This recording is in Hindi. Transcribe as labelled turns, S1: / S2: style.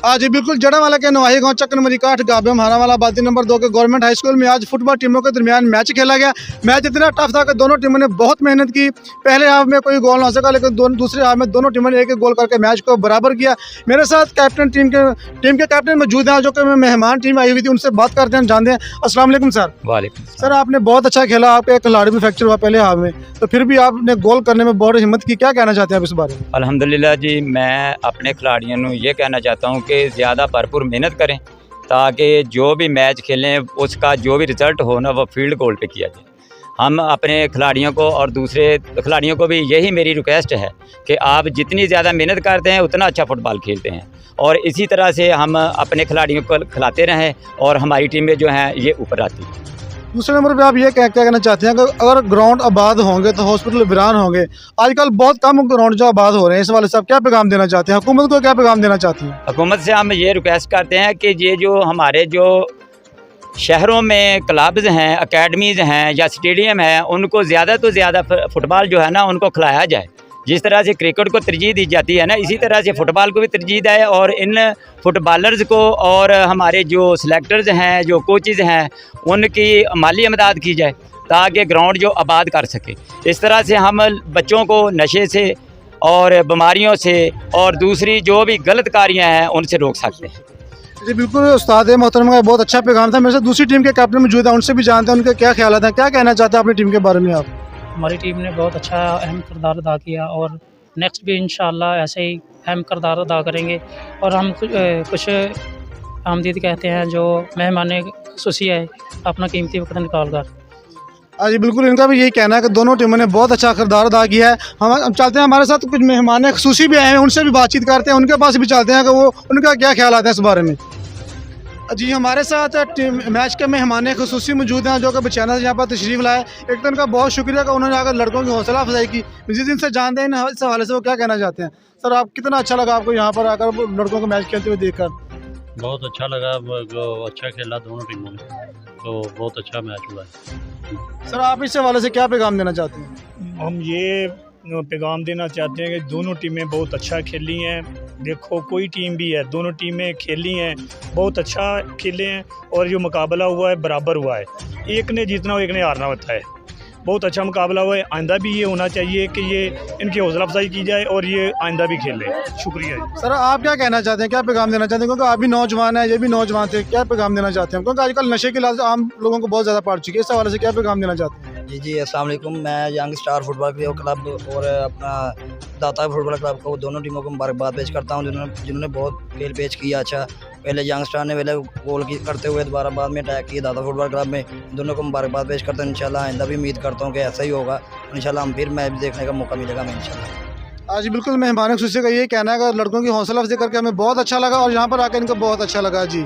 S1: आज बिल्कुल जड़ावाला के नवाही गांव चक्कर नंबर 61 गाबे महारावाला आबादी नंबर 2 के गवर्नमेंट हाई स्कूल में आज फुटबॉल टीमों के दरमियान मैच खेला गया। मैच इतना टफ था कि दोनों टीमों ने बहुत मेहनत की। पहले हाफ में कोई गोल ना सका, लेकिन दूसरे हाफ में दोनों टीमों ने एक एक गोल करके मैच को बराबर किया। मेरे साथ कैप्टन टीम के कैप्टन मौजूद हैं, जो कि मेहमान टीम आई हुई थी, उनसे बात करते हैं, जानते हैं। अस्सलाम वालेकुम सर।
S2: वालेकुम
S1: सर, आपने बहुत अच्छा खेला, आपका एक खिलाड़ी भी फ्रैक्चर हुआ पहले हाफ में, तो फिर भी आपने गोल करने में बहुत हिम्मत की। क्या कहना चाहते हैं आप इस बारे में?
S2: अल्हम्दुलिल्लाह जी, मैं अपने खिलाड़ियों को ये कहना चाहता हूँ कि ज़्यादा भरपूर मेहनत करें, ताकि जो भी मैच खेलें उसका जो भी रिज़ल्ट हो ना, वो फील्ड गोल पे किया जाए। हम अपने खिलाड़ियों को और दूसरे खिलाड़ियों को भी यही मेरी रिक्वेस्ट है कि आप जितनी ज़्यादा मेहनत करते हैं उतना अच्छा फुटबॉल खेलते हैं, और इसी तरह से हम अपने खिलाड़ियों को खिलाते रहें और हमारी टीमें जो हैं ये ऊपर आती हैं।
S1: दूसरे नंबर पे आप ये क्या कहना चाहते हैं कि अगर ग्राउंड आबाद होंगे तो हॉस्पिटल वीरान होंगे। आजकल बहुत कम ग्राउंड जो आबाद हो रहे हैं, इस वाले से आप क्या पैगाम देना चाहते हैं? हुकूमत को क्या पैगाम देना चाहते हैं?
S2: हुकूमत से हम ये रिक्वेस्ट करते हैं कि ये जो हमारे जो शहरों में क्लब्स हैं, अकेडमीज़ हैं या स्टेडियम हैं, उनको ज़्यादा तो ज़्यादा फुटबॉल जो है ना उनको खिलाया जाए। जिस तरह से क्रिकेट को तरजीह दी जाती है ना, इसी तरह से फुटबॉल को भी तरजीह दें, और इन फुटबॉलर्स को और हमारे जो सिलेक्टर्स हैं, जो कोचेज़ हैं, उनकी माली इमदाद की जाए ताकि ग्राउंड जो आबाद कर सके। इस तरह से हम बच्चों को नशे से और बीमारियों से और दूसरी जो भी गलत कारियाँ हैं उनसे रोक सकते हैं।
S1: जी बिल्कुल, उस्ताद मोहतरम का बहुत अच्छा पैगाम था। मेरे साथ दूसरी टीम के कैप्टन मौजूद है, उनसे भी जानते हैं उनके क्या ख्याल हैं। क्या कहना चाहते हैं अपनी टीम के बारे में आप?
S3: हमारी टीम ने बहुत अच्छा अहम किरदार अदा किया और नेक्स्ट भी इंशाल्लाह ऐसे ही अहम किरदार अदा करेंगे। और हम कुछ आमदीद कहते हैं जो मेहमान खुशी है अपना कीमती वक्त निकाल कर।
S1: जी बिल्कुल, इनका भी यही कहना है कि दोनों टीमों ने बहुत अच्छा किरदार अदा किया है। हम चलते हैं, हमारे साथ कुछ मेहमान खुसूसी भी आए हैं, उनसे भी बातचीत करते हैं, उनके पास भी चलते हैं कि वो उनका क्या ख्याल आता है इस बारे में। जी, हमारे साथ मैच के मेहमान खुसूसी मौजूद हैं, जो कि बचाना से यहाँ पर तशरीफ़ लाए। एक तो उनका बहुत शुक्रिया कि उन्होंने आकर लड़कों की हौसला अफजाई की। जिस दिन से जानते हैं इस हवाले से वो क्या कहना चाहते हैं। सर, आप कितना अच्छा लगा आपको यहाँ पर आकर लड़कों को मैच खेलते हुए देखकर?
S4: बहुत अच्छा लगा, अच्छा खेला दोनों टीमों ने, तो बहुत अच्छा मैच हुआ है।
S1: सर, आप इस हवाले से क्या पैगाम देना चाहते हैं?
S5: हम ये पैगाम देना चाहते हैं कि दोनों टीमें बहुत अच्छा खेली हैं। देखो, कोई टीम भी है, दोनों टीमें खेली हैं, बहुत अच्छा खेले हैं, और जो मुकाबला हुआ है बराबर हुआ है। एक ने जीतना और एक ने हारना होता है। बहुत अच्छा मुकाबला हुआ है। आइंदा भी ये होना चाहिए कि ये इनकी हौसला अफजाई की जाए और ये आइंदा भी खेले। शुक्रिया जी।
S1: सर, आप क्या कहना चाहते हैं, क्या पैगाम देना चाहते हैं? क्योंकि आप भी नौजवान हैं, ये भी नौजवान थे, क्या पैगाम देना चाहते हैं? क्योंकि आजकल नशे की लत आम लोगों को बहुत ज़्यादा पड़ चुकी है, इस हवाले से क्या पैगाम देना चाहते हैं?
S6: जी अस्सलाम वालेकुम। मैं यंग स्टार फुटबॉल क्लब और अपना दाता फुटबॉल क्लब को, दोनों टीमों को मुबारकबाद पेश करता हूँ, जिन्होंने बहुत खेल पेश किया अच्छा। पहले यंग स्टार ने पहले गोल करते हुए दोबारा बाद में अटैक किया दाता फुटबॉल क्लब में। दोनों को मुबारकबाद पेश करता हूँ। इंशाल्लाह आइंदा भी उम्मीद करता हूँ कि ऐसा ही होगा। इंशाल्लाह हम फिर मैच देखने का मौका मिलेगा हमें इंशाल्लाह।
S1: आज बिल्कुल मेहमान खुशी का ये कहना है कि लड़कों की हौसला अफजाई करके हमें बहुत अच्छा लगा और यहाँ पर आकर इनको बहुत अच्छा लगा। जी।